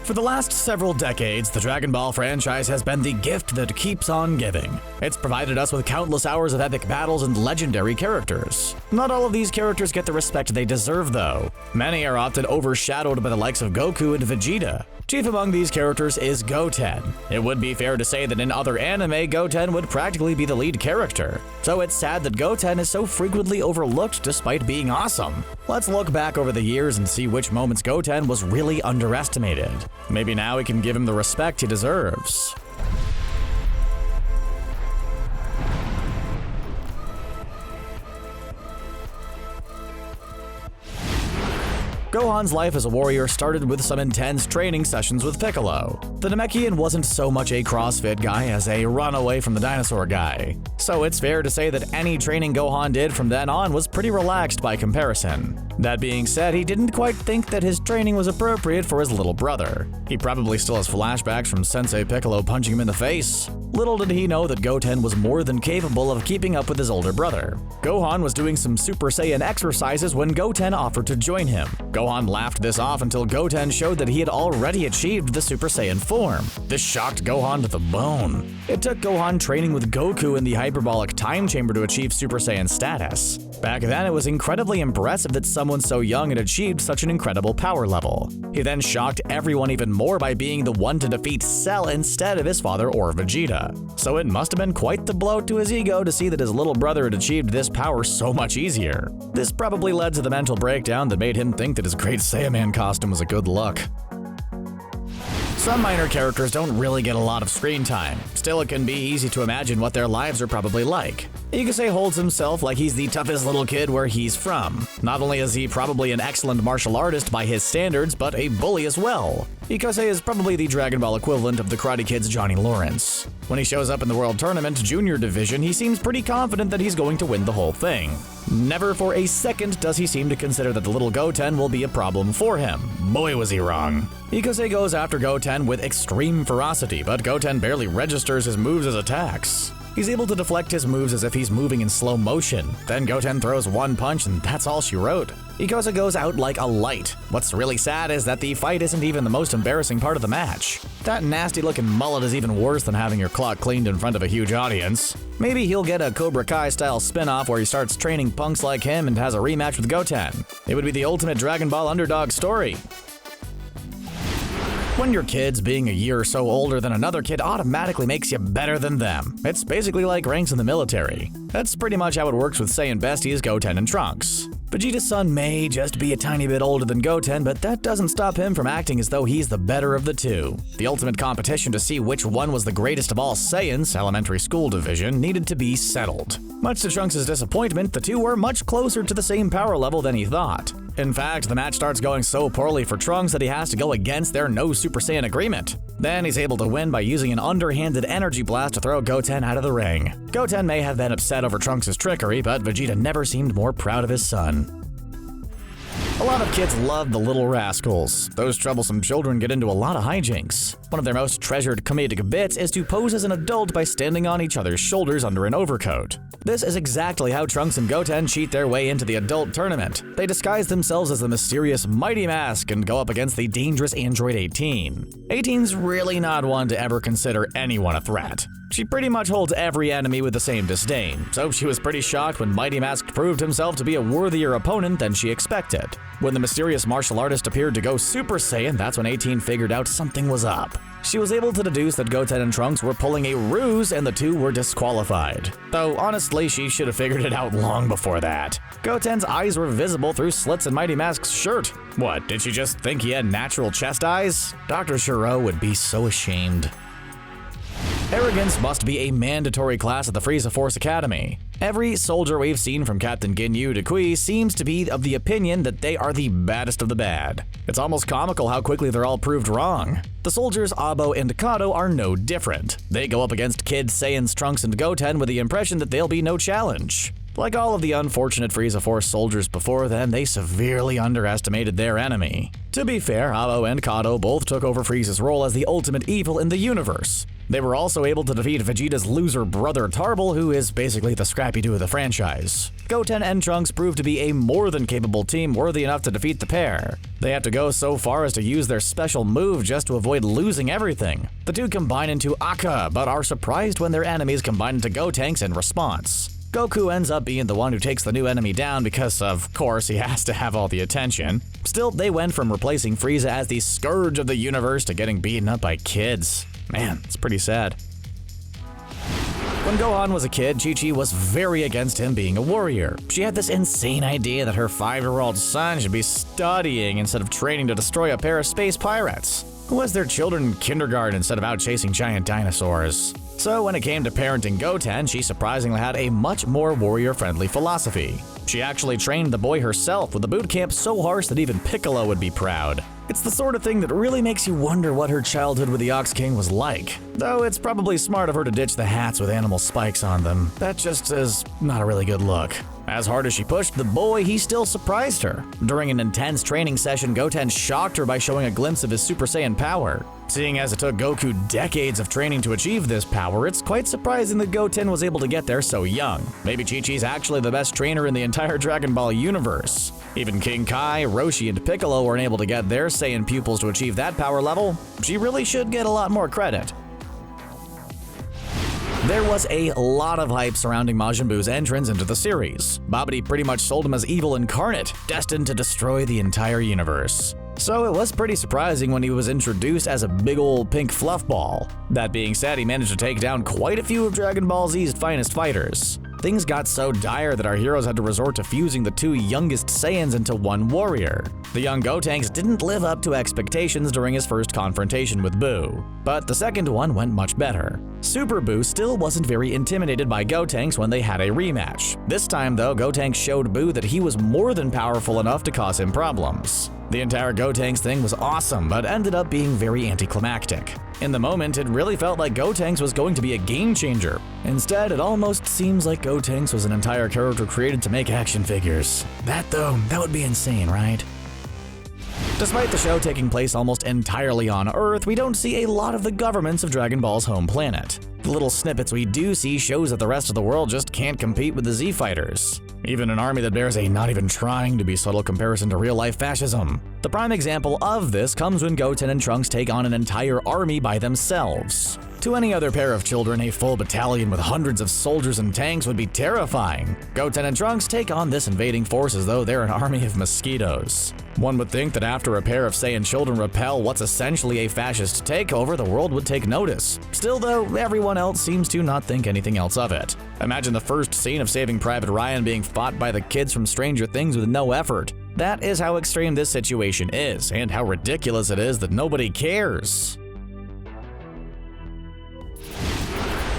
For the last several decades, the Dragon Ball franchise has been the gift that keeps on giving. It's provided us with countless hours of epic battles and legendary characters. Not all of these characters get the respect they deserve, though. Many are often overshadowed by the likes of Goku and Vegeta. Chief among these characters is Goten. It would be fair to say that in other anime, Goten would practically be the lead character. So it's sad that Goten is so frequently overlooked despite being awesome. Let's look back over the years and see which moments Goten was really underestimated. Maybe now we can give him the respect he deserves. Gohan's life as a warrior started with some intense training sessions with Piccolo. The Namekian wasn't so much a CrossFit guy as a runaway from the dinosaur guy. So it's fair to say that any training Gohan did from then on was pretty relaxed by comparison. That being said, he didn't quite think that his training was appropriate for his little brother. He probably still has flashbacks from Sensei Piccolo punching him in the face. Little did he know that Goten was more than capable of keeping up with his older brother. Gohan was doing some Super Saiyan exercises when Goten offered to join him. Gohan laughed this off until Goten showed that he had already achieved the Super Saiyan form. This shocked Gohan to the bone. It took Gohan training with Goku in the hyperbolic time chamber to achieve Super Saiyan status. Back then, it was incredibly impressive that someone so young had achieved such an incredible power level. He then shocked everyone even more by being the one to defeat Cell instead of his father or Vegeta. So it must have been quite the blow to his ego to see that his little brother had achieved this power so much easier. This probably led to the mental breakdown that made him think that his Great Saiyaman costume was a good look. Some minor characters don't really get a lot of screen time. Still, it can be easy to imagine what their lives are probably like. Ikase holds himself like he's the toughest little kid where he's from. Not only is he probably an excellent martial artist by his standards, but a bully as well. Ikase is probably the Dragon Ball equivalent of the Karate Kid's Johnny Lawrence. When he shows up in the World Tournament Junior Division, he seems pretty confident that he's going to win the whole thing. Never for a second does he seem to consider that the little Goten will be a problem for him. Boy, was he wrong. Ikase goes after Goten with extreme ferocity, but Goten barely registers his moves as attacks. He's able to deflect his moves as if he's moving in slow motion. Then Goten throws one punch and that's all she wrote. Ikase goes out like a light. What's really sad is that the fight isn't even the most embarrassing part of the match. That nasty looking mullet is even worse than having your clock cleaned in front of a huge audience. Maybe he'll get a Cobra Kai style spin-off where he starts training punks like him and has a rematch with Goten. It would be the ultimate Dragon Ball underdog story. When your kid's being a year or so older than another kid automatically makes you better than them. It's basically like ranks in the military. That's pretty much how it works with Saiyan besties Goten and Trunks. Vegeta Son may just be a tiny bit older than Goten, but that doesn't stop him from acting as though he's the better of the two. The ultimate competition to see which one was the greatest of all Saiyans, elementary school division, needed to be settled. Much to Trunks' disappointment, the two were much closer to the same power level than he thought. In fact, the match starts going so poorly for Trunks that he has to go against their no Super Saiyan agreement. Then he's able to win by using an underhanded energy blast to throw Goten out of the ring. Goten may have been upset over Trunks' trickery, but Vegeta never seemed more proud of his son. A lot of kids love the little rascals. Those troublesome children get into a lot of hijinks. One of their most treasured comedic bits is to pose as an adult by standing on each other's shoulders under an overcoat. This is exactly how Trunks and Goten cheat their way into the adult tournament. They disguise themselves as the mysterious Mighty Mask and go up against the dangerous android 18. 18's really not one to ever consider anyone a threat. She pretty much holds every enemy with the same disdain, so she was pretty shocked when Mighty Mask proved himself to be a worthier opponent than she expected. When the mysterious martial artist appeared to go Super Saiyan, that's when 18 figured out something was up. She was able to deduce that Goten and Trunks were pulling a ruse and the two were disqualified. Though honestly, she should have figured it out long before that. Goten's eyes were visible through slits in Mighty Mask's shirt. What, did she just think he had natural chest eyes? Dr. Shiro would be so ashamed. Arrogance must be a mandatory class at the Frieza Force Academy. Every soldier we've seen from Captain Ginyu to Kui seems to be of the opinion that they are the baddest of the bad. It's almost comical how quickly they're all proved wrong. The soldiers Abo and Kato are no different. They go up against Kid Saiyans Trunks and Goten with the impression that they'll be no challenge. Like all of the unfortunate Frieza Force soldiers before them, they severely underestimated their enemy. To be fair, Abo and Kato both took over Frieza's role as the ultimate evil in the universe. They were also able to defeat Vegeta's loser brother Tarble, who is basically the Scrappy-Doo of the franchise. Goten and Trunks proved to be a more than capable team worthy enough to defeat the pair. They have to go so far as to use their special move just to avoid losing everything. The two combine into Akka, but are surprised when their enemies combine into Gotenks in response. Goku ends up being the one who takes the new enemy down because, of course, he has to have all the attention. Still, they went from replacing Frieza as the scourge of the universe to getting beaten up by kids. Man, it's pretty sad. When Gohan was a kid, Chi-Chi was very against him being a warrior. She had this insane idea that her 5-year-old son should be studying instead of training to destroy a pair of space pirates. Who was their children in kindergarten instead of out chasing giant dinosaurs? So when it came to parenting Goten, she surprisingly had a much more warrior-friendly philosophy. She actually trained the boy herself with a boot camp so harsh that even Piccolo would be proud. It's the sort of thing that really makes you wonder what her childhood with the Ox King was like. Though it's probably smart of her to ditch the hats with animal spikes on them. That just is not a really good look. As hard as she pushed the boy, he still surprised her. During an intense training session, Goten shocked her by showing a glimpse of his Super Saiyan power. Seeing as it took Goku decades of training to achieve this power, it's quite surprising that Goten was able to get there so young. Maybe Chi-Chi's actually the best trainer in the entire Dragon Ball universe. Even King Kai, Roshi, and Piccolo weren't able to get their Saiyan pupils to achieve that power level. She really should get a lot more credit. There was a lot of hype surrounding Majin Buu's entrance into the series. Babidi pretty much sold him as evil incarnate, destined to destroy the entire universe. So it was pretty surprising when he was introduced as a big ol' pink fluff ball. That being said, he managed to take down quite a few of Dragon Ball Z's finest fighters. Things got so dire that our heroes had to resort to fusing the two youngest Saiyans into one warrior. The young Gotenks didn't live up to expectations during his first confrontation with Buu, but the second one went much better. Super Buu still wasn't very intimidated by Gotenks when they had a rematch. This time though, Gotenks showed Buu that he was more than powerful enough to cause him problems. The entire Gotenks thing was awesome, but ended up being very anticlimactic. In the moment, it really felt like Gotenks was going to be a game changer. Instead, it almost seems like Gotenks was an entire character created to make action figures. That would be insane, right? Despite the show taking place almost entirely on Earth, we don't see a lot of the governments of Dragon Ball's home planet. The little snippets we do see shows that the rest of the world just can't compete with the Z fighters. Even an army that bears a not even trying to be subtle comparison to real-life fascism. The prime example of this comes when Goten and Trunks take on an entire army by themselves. To any other pair of children, a full battalion with hundreds of soldiers and tanks would be terrifying. Goten and Trunks take on this invading force as though they're an army of mosquitoes. One would think that after a pair of Saiyan children repel what's essentially a fascist takeover, the world would take notice. Still though, everyone else seems to not think anything else of it. Imagine the first scene of Saving Private Ryan being fought by the kids from Stranger Things with no effort. That is how extreme this situation is, and how ridiculous it is that nobody cares.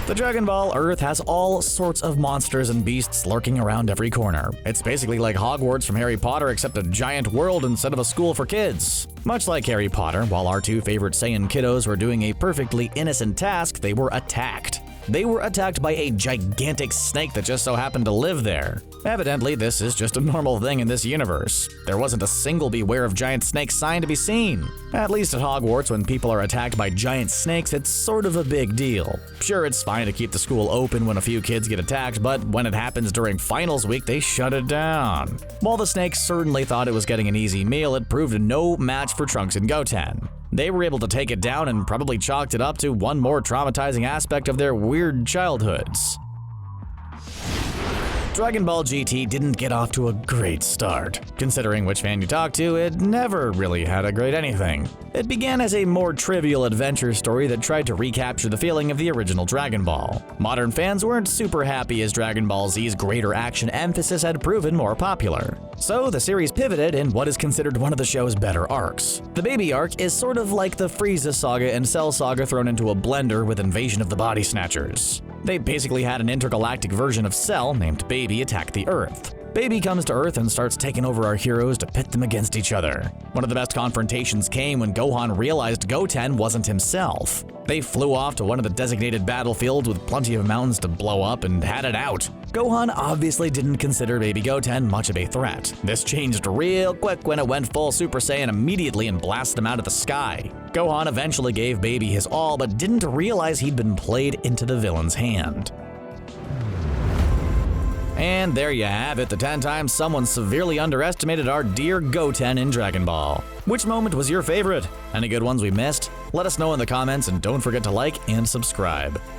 The Dragon Ball Earth has all sorts of monsters and beasts lurking around every corner. It's basically like Hogwarts from Harry Potter except a giant world instead of a school for kids. Much like Harry Potter, while our two favorite Saiyan kiddos were doing a perfectly innocent task, they were attacked. They were attacked by a gigantic snake that just so happened to live there. Evidently, this is just a normal thing in this universe. There wasn't a single beware of giant snakes sign to be seen. At least at Hogwarts, when people are attacked by giant snakes, it's sort of a big deal. Sure, it's fine to keep the school open when a few kids get attacked, but when it happens during finals week, they shut it down. While the snakes certainly thought it was getting an easy meal, it proved no match for Trunks and Goten. They were able to take it down and probably chalked it up to one more traumatizing aspect of their weird childhoods. Dragon Ball GT didn't get off to a great start. Considering which fan you talk to, it never really had a great anything. It began as a more trivial adventure story that tried to recapture the feeling of the original Dragon Ball. Modern fans weren't super happy as Dragon Ball Z's greater action emphasis had proven more popular. So the series pivoted in what is considered one of the show's better arcs. The Baby arc is sort of like the Frieza saga and Cell saga thrown into a blender with Invasion of the Body Snatchers. They basically had an intergalactic version of Cell named Baby attack the Earth. Baby comes to Earth and starts taking over our heroes to pit them against each other. One of the best confrontations came when Gohan realized Goten wasn't himself. They flew off to one of the designated battlefields with plenty of mountains to blow up and had it out. Gohan obviously didn't consider baby Goten much of a threat. This changed real quick when it went full Super Saiyan immediately and blasted him out of the sky. Gohan eventually gave baby his all, but didn't realize he'd been played into the villain's hand. And there you have it, the 10 times someone severely underestimated our dear Goten in Dragon Ball. Which moment was your favorite? Any good ones we missed? Let us know in the comments and don't forget to like and subscribe.